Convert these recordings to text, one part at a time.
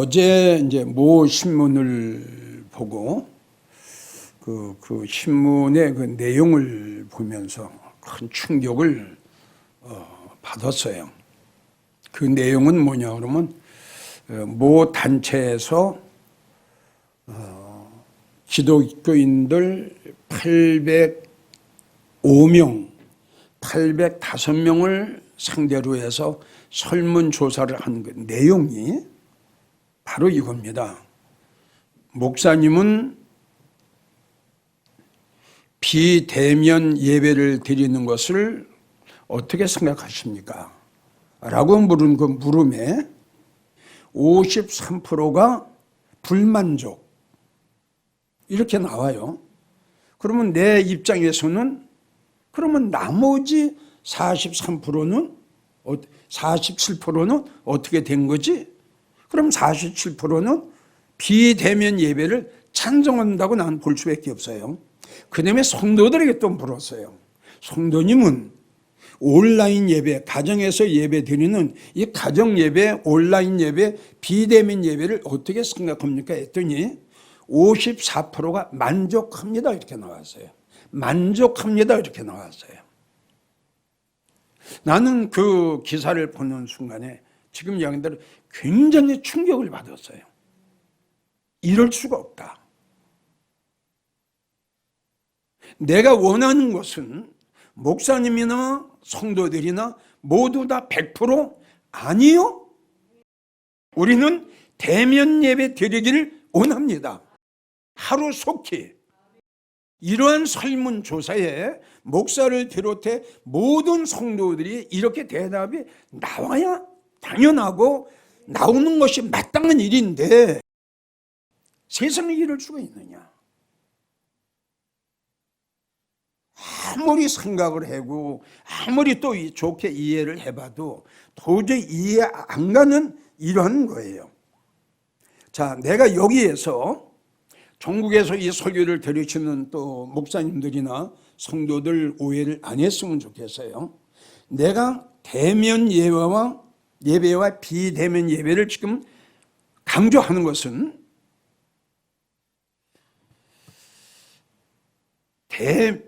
어제 이제 모 신문을 보고 그 신문의 그 내용을 보면서 큰 충격을 받았어요. 그 내용은 뭐냐 그러면 모 단체에서 기독교인들 805명, 805명을 상대로 해서 설문조사를 한 그 내용이 바로 이겁니다. 목사님은 비대면 예배를 드리는 것을 어떻게 생각하십니까? 라고 물은 그 물음에 53%가 불만족 이렇게 나와요. 그러면 내 입장에서는 그러면 나머지 43%는 47%는 어떻게 된 거지? 그럼 47%는 비대면 예배를 찬성한다고 나는 볼 수밖에 없어요. 그 다음에 성도들에게 또 물었어요. 성도님은 온라인 예배, 가정에서 예배 드리는 이 가정 예배, 온라인 예배, 비대면 예배를 어떻게 생각합니까? 했더니 54%가 만족합니다 이렇게 나왔어요. 만족합니다 이렇게 나왔어요. 나는 그 기사를 보는 순간에 지금 이야기대로 굉장히 충격을 받았어요. 이럴 수가 없다. 내가 원하는 것은 목사님이나 성도들이나 모두 다 100% 아니요. 우리는 대면 예배 드리기를 원합니다. 하루속히 이러한 설문조사에 목사를 비롯해 모든 성도들이 이렇게 대답이 나와야 당연하고 나오는 것이 마땅한 일인데 세상에 이럴 수가 있느냐. 아무리 생각을 하고 아무리 또 좋게 이해를 해봐도 도저히 이해 안 가는 이러한 거예요. 자, 내가 여기에서 전국에서 이 설교를 들으시는 또 목사님들이나 성도들 오해를 안 했으면 좋겠어요. 내가 대면 예배와 비대면 예배를 지금 강조하는 것은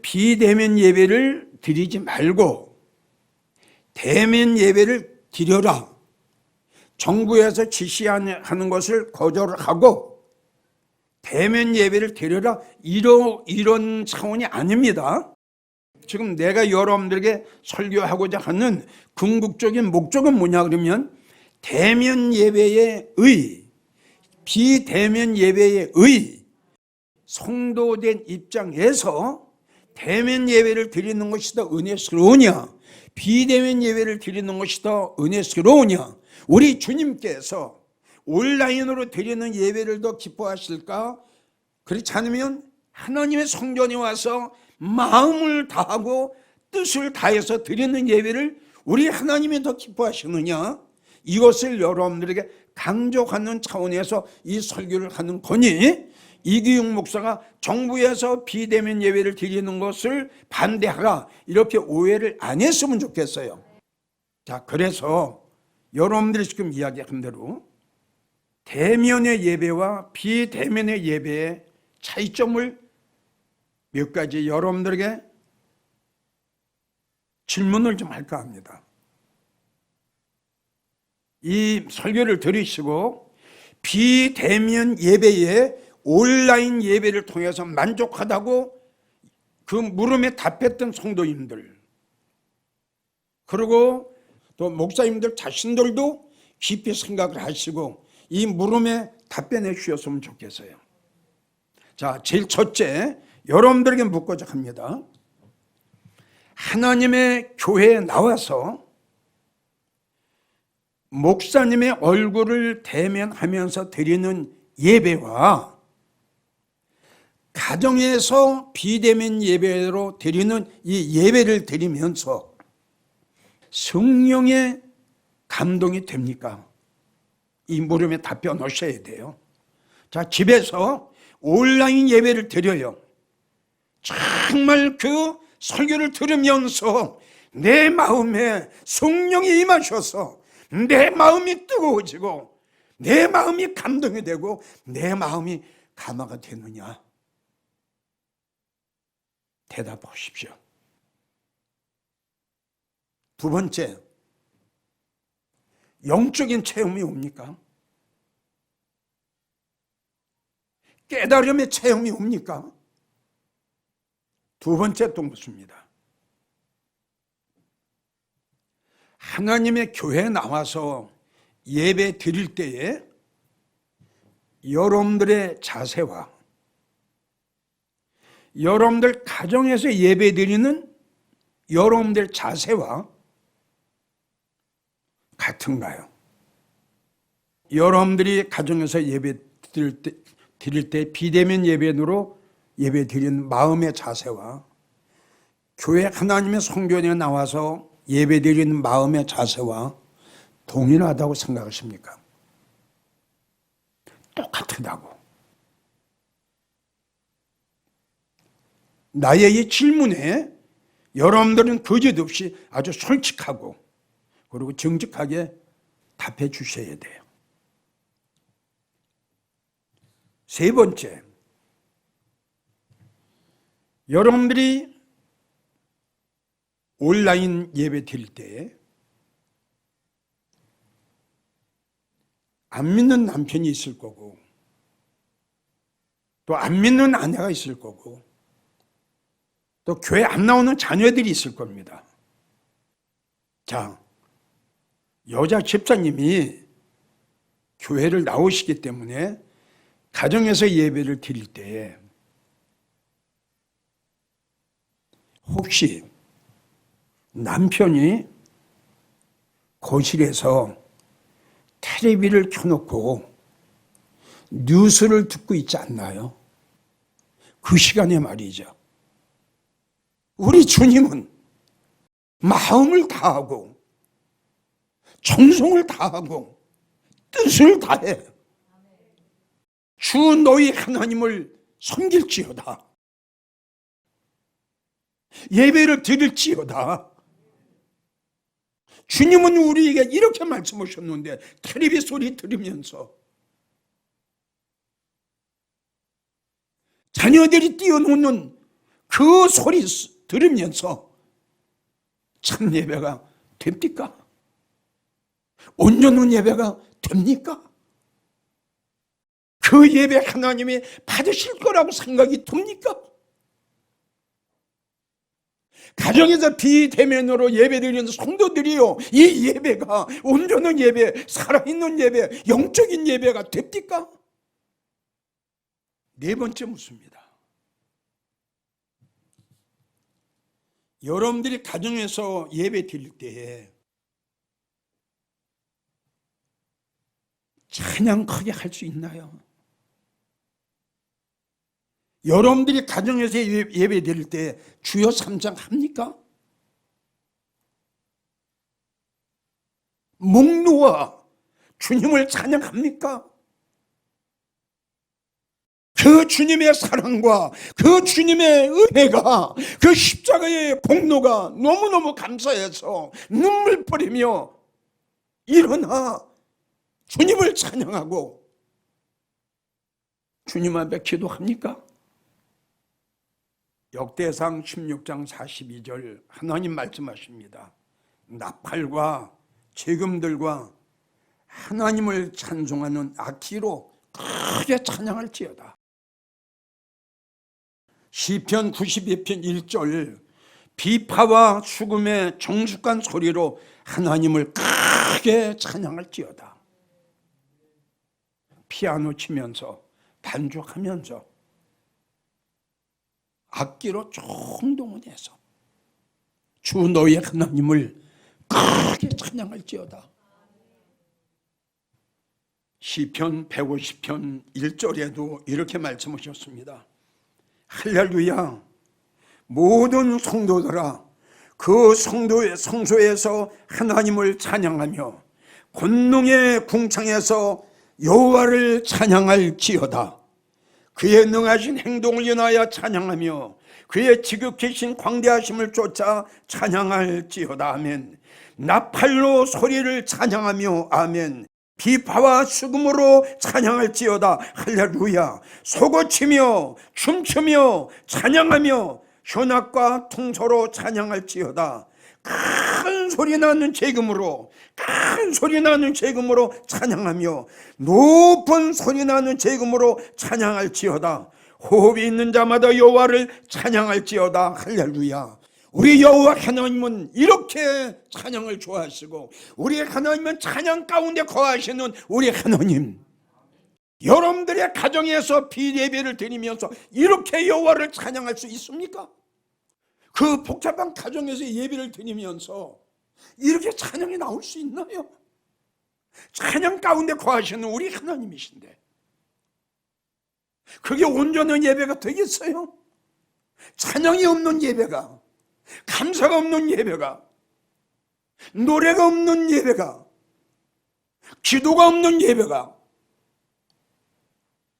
비대면 예배를 드리지 말고 대면 예배를 드려라. 정부에서 지시하는 것을 거절하고 대면 예배를 드려라. 이런 차원이 아닙니다. 지금 내가 여러분들에게 설교하고자 하는 궁극적인 목적은 뭐냐 그러면 대면 예배의 비대면 예배의 성도된 입장에서 대면 예배를 드리는 것이 더 은혜스러우냐 비대면 예배를 드리는 것이 더 은혜스러우냐 우리 주님께서 온라인으로 드리는 예배를 더 기뻐하실까? 그렇지 않으면 하나님의 성전에 와서 마음을 다하고 뜻을 다해서 드리는 예배를 우리 하나님이 더 기뻐하시느냐? 이것을 여러분들에게 강조하는 차원에서 이 설교를 하는 거니 이기용 목사가 정부에서 비대면 예배를 드리는 것을 반대하라 이렇게 오해를 안 했으면 좋겠어요. 자, 그래서 여러분들이 지금 이야기한 대로 대면의 예배와 비대면의 예배의 차이점을 몇 가지 여러분들에게 질문을 좀 할까 합니다. 이 설교를 들으시고 비대면 예배에 온라인 예배를 통해서 만족하다고 그 물음에 답했던 성도님들 그리고 또 목사님들 자신들도 깊이 생각을 하시고 이 물음에 답변해 주셨으면 좋겠어요. 자, 제일 첫째 여러분들에게 묻고자 합니다. 하나님의 교회에 나와서 목사님의 얼굴을 대면하면서 드리는 예배와 가정에서 비대면 예배로 드리는 이 예배를 드리면서 성령의 감동이 됩니까? 이 물음에 답변 하셔야 돼요. 자, 집에서 온라인 예배를 드려요. 정말 그 설교를 들으면서 내 마음에 성령이 임하셔서 내 마음이 뜨거워지고 내 마음이 감동이 되고 내 마음이 감화가 되느냐? 대답하십시오. 두 번째, 영적인 체험이 옵니까? 깨달음의 체험이 옵니까? 두 번째 또 묻습니다. 하나님의 교회에 나와서 예배 드릴 때에 여러분들의 자세와 여러분들 가정에서 예배 드리는 여러분들 자세와 같은가요? 여러분들이 가정에서 예배 드릴 때 비대면 예배로 예배 드리는 마음의 자세와 교회 하나님의 성전에 나와서 예배 드리는 마음의 자세와 동일하다고 생각하십니까? 똑같다고. 나의 이 질문에 여러분들은 거짓없이 아주 솔직하고 그리고 정직하게 답해 주셔야 돼요. 세 번째, 여러분들이 온라인 예배 드릴 때 안 믿는 남편이 있을 거고 또 안 믿는 아내가 있을 거고 또 교회 안 나오는 자녀들이 있을 겁니다. 자, 여자 집사님이 교회를 나오시기 때문에 가정에서 예배를 드릴 때 혹시 남편이 거실에서 텔레비를 켜놓고 뉴스를 듣고 있지 않나요? 그 시간에 말이죠. 우리 주님은 마음을 다하고 정성을 다하고 뜻을 다해 주 너희 하나님을 섬길지어다. 예배를 드릴지어다. 주님은 우리에게 이렇게 말씀하셨는데 텔레비 소리 들으면서 자녀들이 뛰어노는 그 소리 들으면서 참 예배가 됩니까? 온전한 예배가 됩니까? 그 예배 하나님이 받으실 거라고 생각이 듭니까? 가정에서 비대면으로 예배드리는 성도들이요, 이 예배가 온전한 예배, 살아있는 예배, 영적인 예배가 됩니까? 네 번째 묻습니다. 여러분들이 가정에서 예배 드릴 때에 찬양 크게 할 수 있나요? 여러분들이 가정에서 예배 드릴 때 주여 3장 합니까? 목 놓아 주님을 찬양합니까? 그 주님의 사랑과 그 주님의 은혜가 그 십자가의 복로가 너무너무 감사해서 눈물 뿌리며 일어나 주님을 찬양하고 주님 앞에 기도합니까? 역대상 16장 42절 하나님 말씀하십니다. 나팔과 재금들과 하나님을 찬송하는 악기로 크게 찬양할지어다. 시편 92편 1절 비파와 수금의 정숙한 소리로 하나님을 크게 찬양할지어다. 피아노 치면서 반주하면서 악기로 총동원해서 주 너의 하나님을 크게 찬양할지어다. 시편 150편 1절에도 이렇게 말씀하셨습니다. 할렐루야, 모든 성도들아 그 성소에서 하나님을 찬양하며 권능의 궁창에서 여호와를 찬양할지어다. 그의 능하신 행동을 인하여 찬양하며 그의 지극히신 광대하심을 쫓아 찬양할지어다. 아멘. 나팔로 소리를 찬양하며 아멘. 비파와 수금으로 찬양할지어다. 할렐루야. 소고치며 춤추며 찬양하며 현악과 통소로 찬양할지어다. 큰 소리 나는 재금으로, 큰 소리 나는 재금으로 찬양하며 높은 소리 나는 재금으로 찬양할지어다. 호흡이 있는 자마다 여호와를 찬양할지어다. 할렐루야. 우리 여호와 하나님은 이렇게 찬양을 좋아하시고, 우리 하나님은 찬양 가운데 거하시는 우리 하나님. 여러분들의 가정에서 비예배를 드리면서 이렇게 여호와를 찬양할 수 있습니까? 그 복잡한 가정에서 예배를 드리면서 이렇게 찬양이 나올 수 있나요? 찬양 가운데 거하시는 우리 하나님이신데 그게 온전한 예배가 되겠어요? 찬양이 없는 예배가, 감사가 없는 예배가, 노래가 없는 예배가, 기도가 없는 예배가,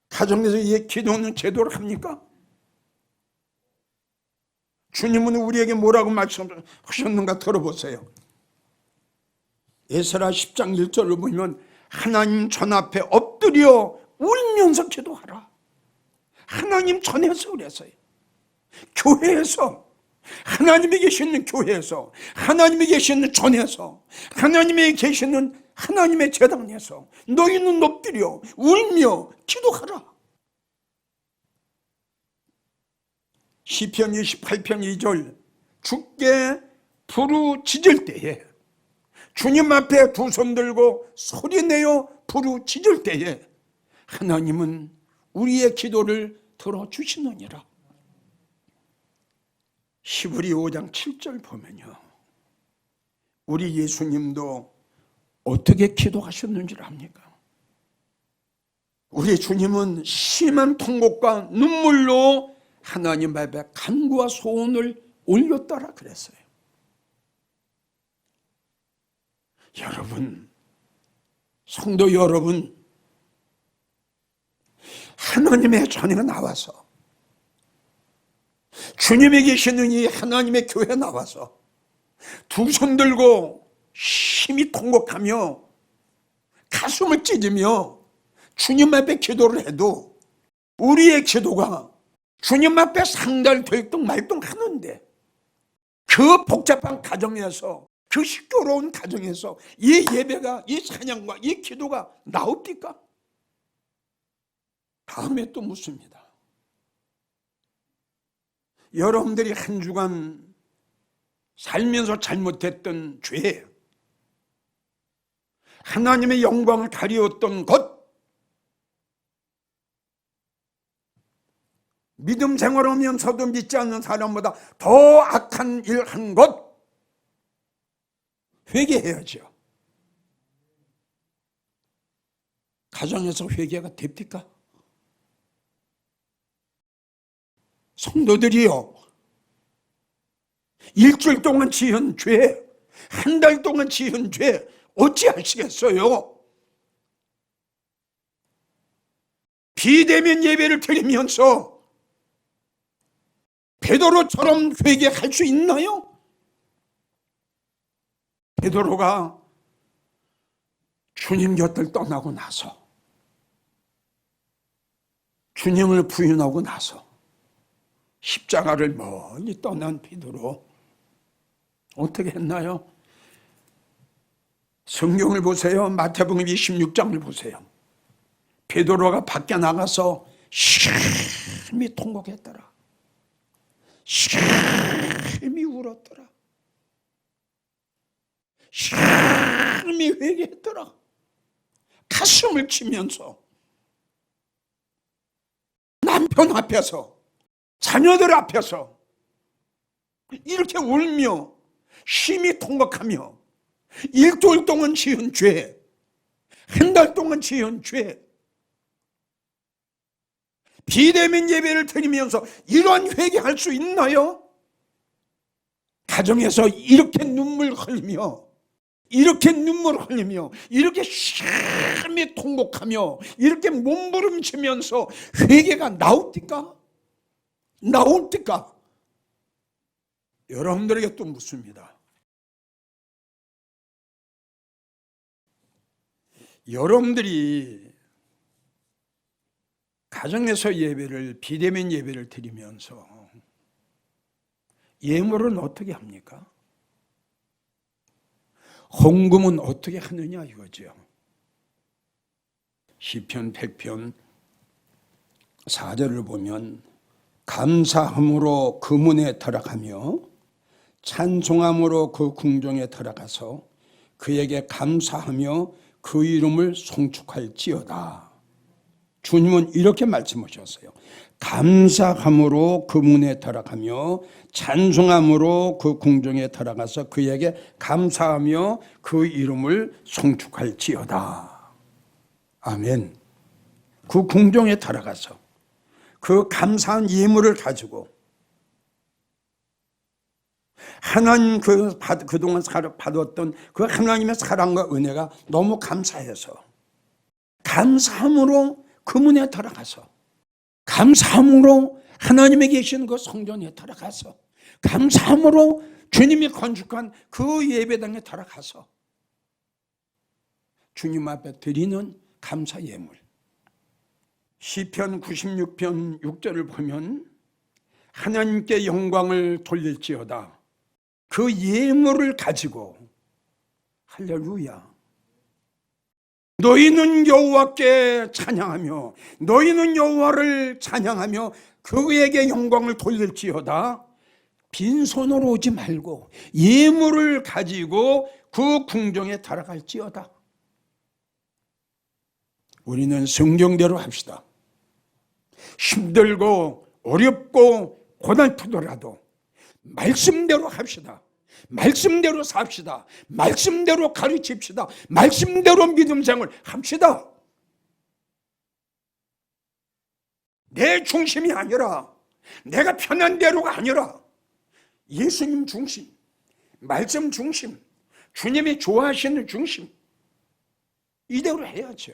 가정에서 기도는 제대로 합니까? 주님은 우리에게 뭐라고 말씀하셨는가 들어보세요. 에스라 10장 1절을 보면 하나님 전 앞에 엎드려 울면서 기도하라. 하나님 전에서 그랬어요. 교회에서, 하나님이 계시는 교회에서, 하나님이 계시는 전에서, 하나님이 계시는 하나님의 제단에서 너희는 엎드려 울며 기도하라. 시편 28편 2절 주께 부르짖을 때에, 주님 앞에 두 손 들고 소리내어 부르짖을 때에 하나님은 우리의 기도를 들어주시느니라. 히브리 5장 7절 보면요, 우리 예수님도 어떻게 기도하셨는지를 압니까? 우리 주님은 심한 통곡과 눈물로 하나님 앞에 간구와 소원을 올렸더라 그랬어요. 여러분, 성도 여러분, 하나님의 전에 나와서, 주님이 계시는 이 하나님의 교회에 나와서 두 손 들고 심히 통곡하며 가슴을 찢으며 주님 앞에 기도를 해도 우리의 기도가 주님 앞에 상달될동 말동 하는데, 그 복잡한 가정에서, 그 시끄러운 가정에서 이 예배가, 이 찬양과 이 기도가 나옵니까? 다음에 또 묻습니다. 여러분들이 한 주간 살면서 잘못했던 죄, 하나님의 영광을 가리웠던 것, 믿음 생활하면서도 믿지 않는 사람보다 더 악한 일 한 것, 회개해야죠. 가정에서 회개가 됩니까? 성도들이요, 일주일 동안 지은 죄, 한 달 동안 지은 죄 어찌하시겠어요? 비대면 예배를 드리면서 베드로처럼 회개할 수 있나요? 베드로가 주님 곁을 떠나고 나서, 주님을 부인하고 나서 십자가를 멀리 떠난 베드로 어떻게 했나요? 성경을 보세요. 마태복음 26장을 보세요. 베드로가 밖에 나가서 심히 통곡했더라. 심히 울었더라. 심히 회개했더라. 가슴을 치면서 남편 앞에서, 자녀들 앞에서 이렇게 울며 심히 통곡하며 일주일 동안 지은 죄, 한 달 동안 지은 죄, 비대면 예배를 드리면서 이러한 회개할 수 있나요? 가정에서 이렇게 눈물 흘리며, 이렇게 눈물 흘리며, 이렇게 심히 통곡하며, 이렇게 몸부림치면서 회개가 나옵니까? 나옵니까? 여러분들에게 또 묻습니다. 여러분들이 가정에서 예배를, 비대면 예배를 드리면서 예물은 어떻게 합니까? 헌금은 어떻게 하느냐 이거죠. 시편 100편 4절을 보면 감사함으로 그 문에 들어가며 찬송함으로 그 궁정에 들어가서 그에게 감사하며 그 이름을 송축할지어다. 주님은 이렇게 말씀하셨어요. 감사함으로 그 문에 들어가며 찬송함으로 그 궁정에 들어가서 그에게 감사하며 그 이름을 송축할지어다. 아멘. 그 궁정에 들어가서 그 감사한 예물을 가지고 하나님 그동안 받았던 그 하나님의 사랑과 은혜가 너무 감사해서 감사함으로 그 문에 들어가서 감사함으로 하나님이 계신 그 성전에 들어가서 감사함으로 주님이 건축한 그 예배당에 들어가서 주님 앞에 드리는 감사 예물. 시편 96편 6절을 보면 하나님께 영광을 돌릴지어다. 그 예물을 가지고 할렐루야. 너희는 여호와께 찬양하며 너희는 여호와를 찬양하며 그에게 영광을 돌릴지어다. 빈손으로 오지 말고 예물을 가지고 그 궁정에 들어갈지어다. 우리는 성경대로 합시다. 힘들고 어렵고 고달프더라도 말씀대로 합시다. 말씀대로 삽시다. 말씀대로 가르칩시다. 말씀대로 믿음 생활 합시다. 내 중심이 아니라 내가 편한 대로가 아니라 예수님 중심, 말씀 중심, 주님이 좋아하시는 중심, 이대로 해야죠.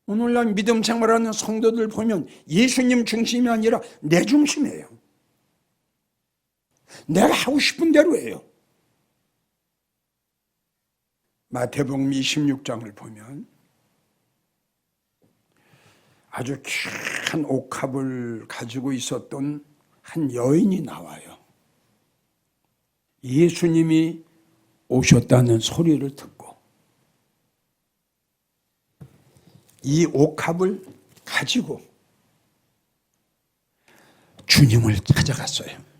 오늘날 믿음 생활하는 성도들 보면 예수님 중심이 아니라 내 중심이에요. 내가 하고 싶은 대로 해요. 마태복음 26장을 보면 아주 귀한 옥합을 가지고 있었던 한 여인이 나와요. 예수님이 오셨다는 소리를 듣고 이 옥합을 가지고 주님을 찾아갔어요.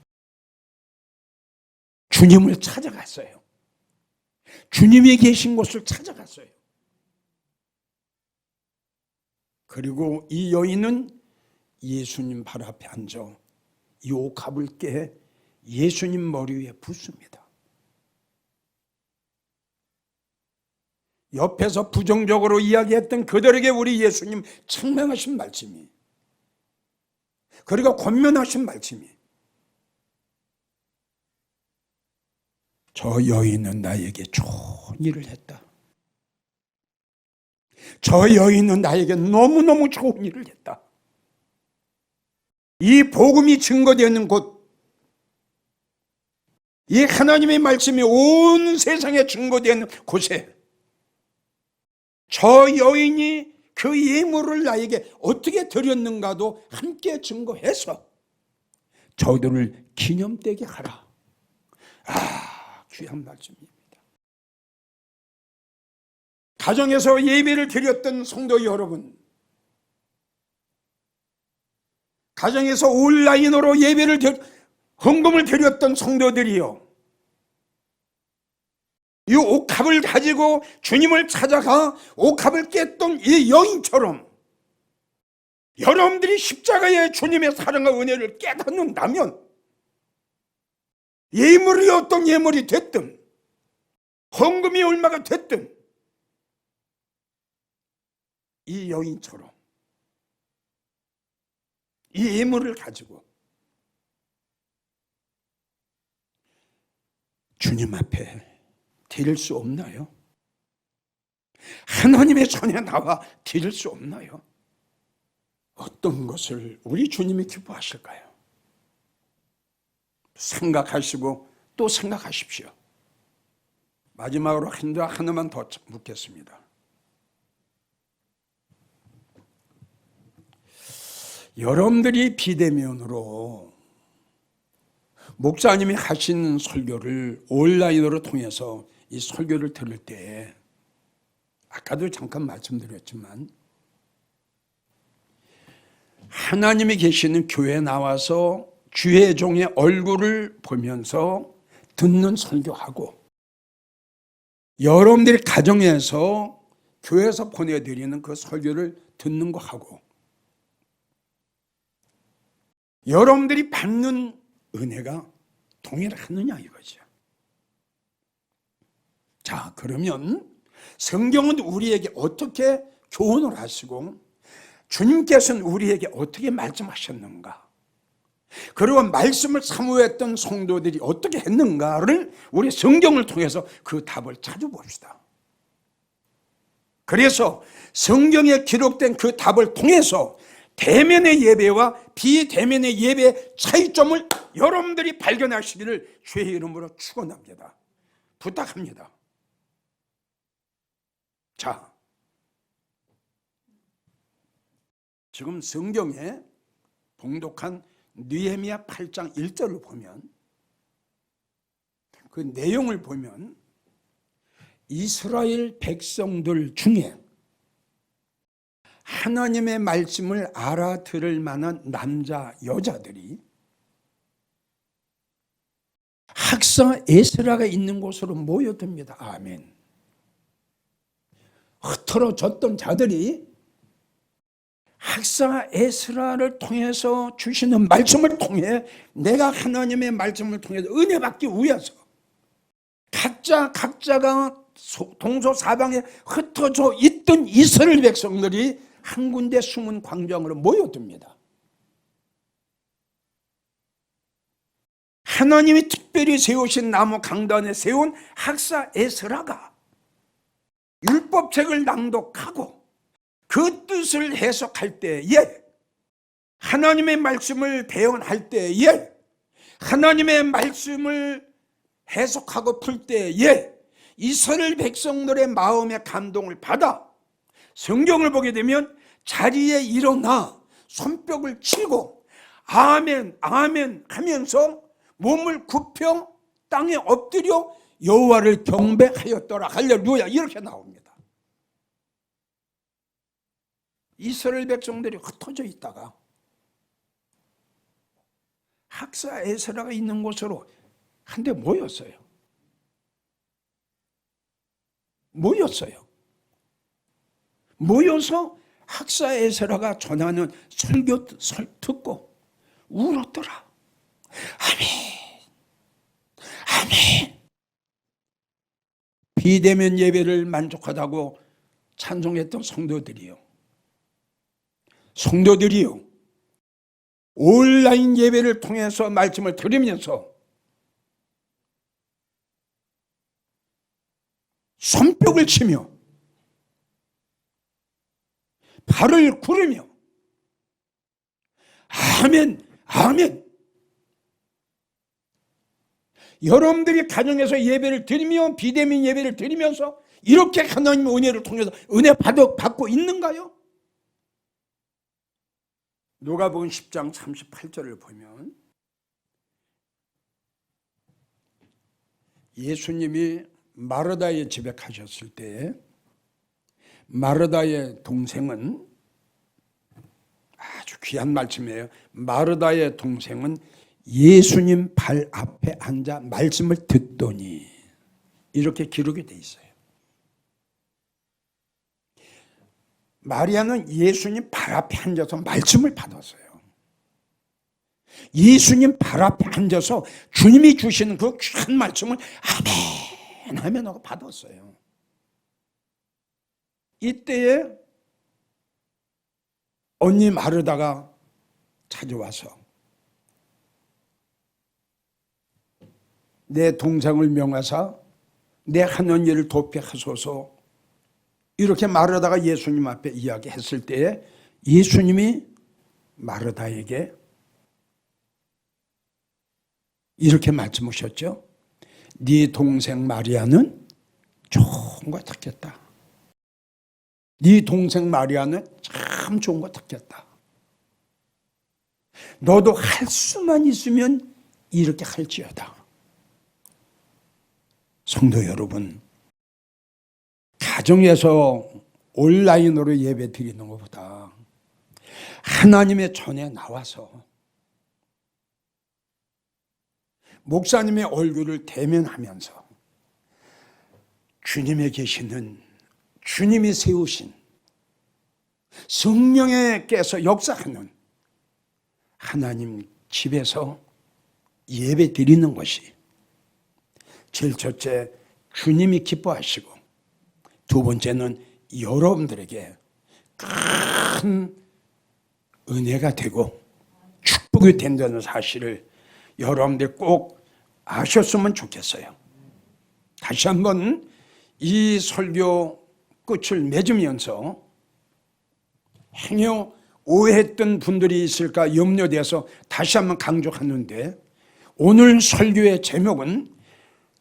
주님을 찾아갔어요. 주님이 계신 곳을 찾아갔어요. 그리고 이 여인은 예수님 발 앞에 앉아 이 옥합을 깨 예수님 머리 위에 붓습니다. 옆에서 부정적으로 이야기했던 그들에게 우리 예수님 책망하신 말씀이, 그리고 권면하신 말씀이, 저 여인은 나에게 좋은 일을 했다. 저 여인은 나에게 너무너무 좋은 일을 했다. 이 복음이 증거되는 곳, 이 하나님의 말씀이 온 세상에 증거되는 곳에 저 여인이 그 예물을 나에게 어떻게 드렸는가도 함께 증거해서 저들을 기념되게 하라. 귀한 말씀입니다. 가정에서 예배를 드렸던 성도 여러분, 가정에서 온라인으로 헌금을 드렸던 성도들이요, 이 옥합을 가지고 주님을 찾아가 옥합을 깼던 이 여인처럼 여러분들이 십자가의 주님의 사랑과 은혜를 깨닫는다면 예물이 어떤 예물이 됐든 헌금이 얼마가 됐든 이 여인처럼 이 예물을 가지고 주님 앞에 드릴 수 없나요? 하나님의 손에 나와 드릴 수 없나요? 어떤 것을 우리 주님이 기뻐하실까요? 생각하시고 또 생각하십시오. 마지막으로 하나만 더 묻겠습니다. 여러분들이 비대면으로 목사님이 하신 설교를 온라인으로 통해서 이 설교를 들을 때 아까도 잠깐 말씀드렸지만 하나님이 계시는 교회에 나와서 주의 종의 얼굴을 보면서 듣는 설교하고 여러분들이 가정에서 교회에서 보내드리는 그 설교를 듣는 거하고 여러분들이 받는 은혜가 동일하느냐 이거죠. 자, 그러면 성경은 우리에게 어떻게 교훈을 하시고 주님께서는 우리에게 어떻게 말씀하셨는가, 그리고 말씀을 사모했던 성도들이 어떻게 했는가를 우리 성경을 통해서 그 답을 찾아봅시다. 그래서 성경에 기록된 그 답을 통해서 대면의 예배와 비대면의 예배의 차이점을 여러분들이 발견하시기를 주의 이름으로 축원합니다. 부탁합니다. 자, 지금 성경에 봉독한 느헤미야 8장 1절을 보면 그 내용을 보면 이스라엘 백성들 중에 하나님의 말씀을 알아들을 만한 남자 여자들이 학사 에스라가 있는 곳으로 모여듭니다. 아멘. 흩어졌던 자들이 학사 에스라를 통해서 주시는 말씀을 통해 내가 하나님의 말씀을 통해서 은혜 받기 위해서 각자가 동서사방에 흩어져 있던 이스라엘 백성들이 한 군데 숨은 광장으로 모여듭니다. 하나님이 특별히 세우신 나무 강단에 세운 학사 에스라가 율법책을 낭독하고 그 뜻을 해석할 때에, 하나님의 말씀을 배운할 때에, 하나님의 말씀을 해석하고 풀 때에 이스라엘 백성들의 마음의 감동을 받아 성경을 보게 되면 자리에 일어나 손뼉을 치고 아멘 아멘 하면서 몸을 굽혀 땅에 엎드려 여호와를 경배하였더라 할렐루야 이렇게 나옵니다. 이스라엘 백성들이 흩어져 있다가 학사 에스라가 있는 곳으로 한데 모였어요. 모여서 학사 에스라가 전하는 설교 듣고 울었더라. 아멘, 아멘. 비대면 예배를 만족하다고 찬송했던 성도들이요, 온라인 예배를 통해서 말씀을 들으면서 손뼉을 치며 발을 구르며 아멘 아멘. 여러분들이 가정에서 예배를 드리며 비대면 예배를 드리면서 이렇게 하나님의 은혜를 통해서 은혜 받고 있는가요? 누가복음 10장 38절을 보면 예수님이 마르다의 집에 가셨을 때 마르다의 동생은, 아주 귀한 말씀이에요. 마르다의 동생은 예수님 발 앞에 앉아 말씀을 듣더니, 이렇게 기록이 돼 있어요. 마리아는 예수님 발 앞에 앉아서 말씀을 받았어요. 예수님 발 앞에 앉아서 주님이 주시는 그 귀한 말씀을 아멘 아멘 하고 받았어요. 이때에 언니 마르다가 찾아와서 내 동생을 명하사 내 하는 일을 돕게 하소서, 이렇게 마르다가 예수님 앞에 이야기했을 때에 예수님이 마르다에게 이렇게 말씀하셨죠. 네 동생 마리아는 좋은 거 듣겠다. 네 동생 마리아는 참 좋은 거 듣겠다. 너도 할 수만 있으면 이렇게 할지어다. 성도 여러분, 가정에서 온라인으로 예배 드리는 것보다 하나님의 전에 나와서 목사님의 얼굴을 대면하면서 주님에 계시는, 주님이 세우신, 성령께서 역사하는 하나님 집에서 예배 드리는 것이 제일 첫째 주님이 기뻐하시고, 두 번째는 여러분들에게 큰 은혜가 되고 축복이 된다는 사실을 여러분들 꼭 아셨으면 좋겠어요. 다시 한번 이 설교 끝을 맺으면서 행여 오해했던 분들이 있을까 염려돼서 다시 한번 강조하는데, 오늘 설교의 제목은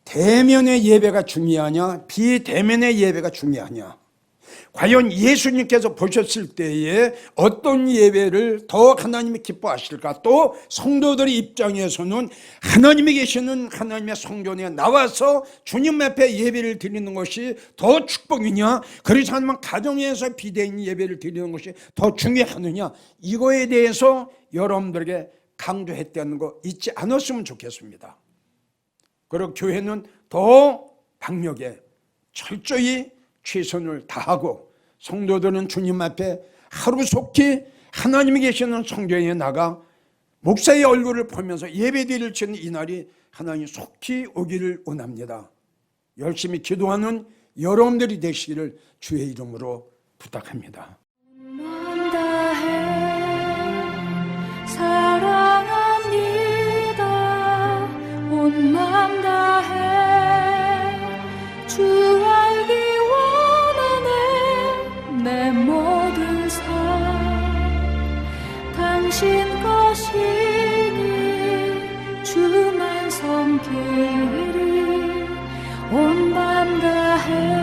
대면의 예배가 중요하냐 비대면의 예배가 중요하냐, 과연 예수님께서 보셨을 때에 어떤 예배를 더 하나님이 기뻐하실까, 또 성도들의 입장에서는 하나님이 계시는 하나님의 성전에 나와서 주님 앞에 예배를 드리는 것이 더 축복이냐, 그렇지 않으면 가정에서 비대면 예배를 드리는 것이 더 중요하느냐, 이거에 대해서 여러분들에게 강조했다는 거 잊지 않았으면 좋겠습니다. 그리고 교회는 더 박력에 철저히 최선을 다하고, 성도들은 주님 앞에 하루속히 하나님이 계시는 성전에 나가 목사의 얼굴을 보면서 예배드릴 수 있는 이 날이 하나님 속히 오기를 원합니다. 열심히 기도하는 여러분들이 되시기를 주의 이름으로 부탁합니다. 사랑합니다. 온 마음 다해 주 알기 원하네. 내 모든 삶 당신 것이니 주만 섬기리. 온 마음 다해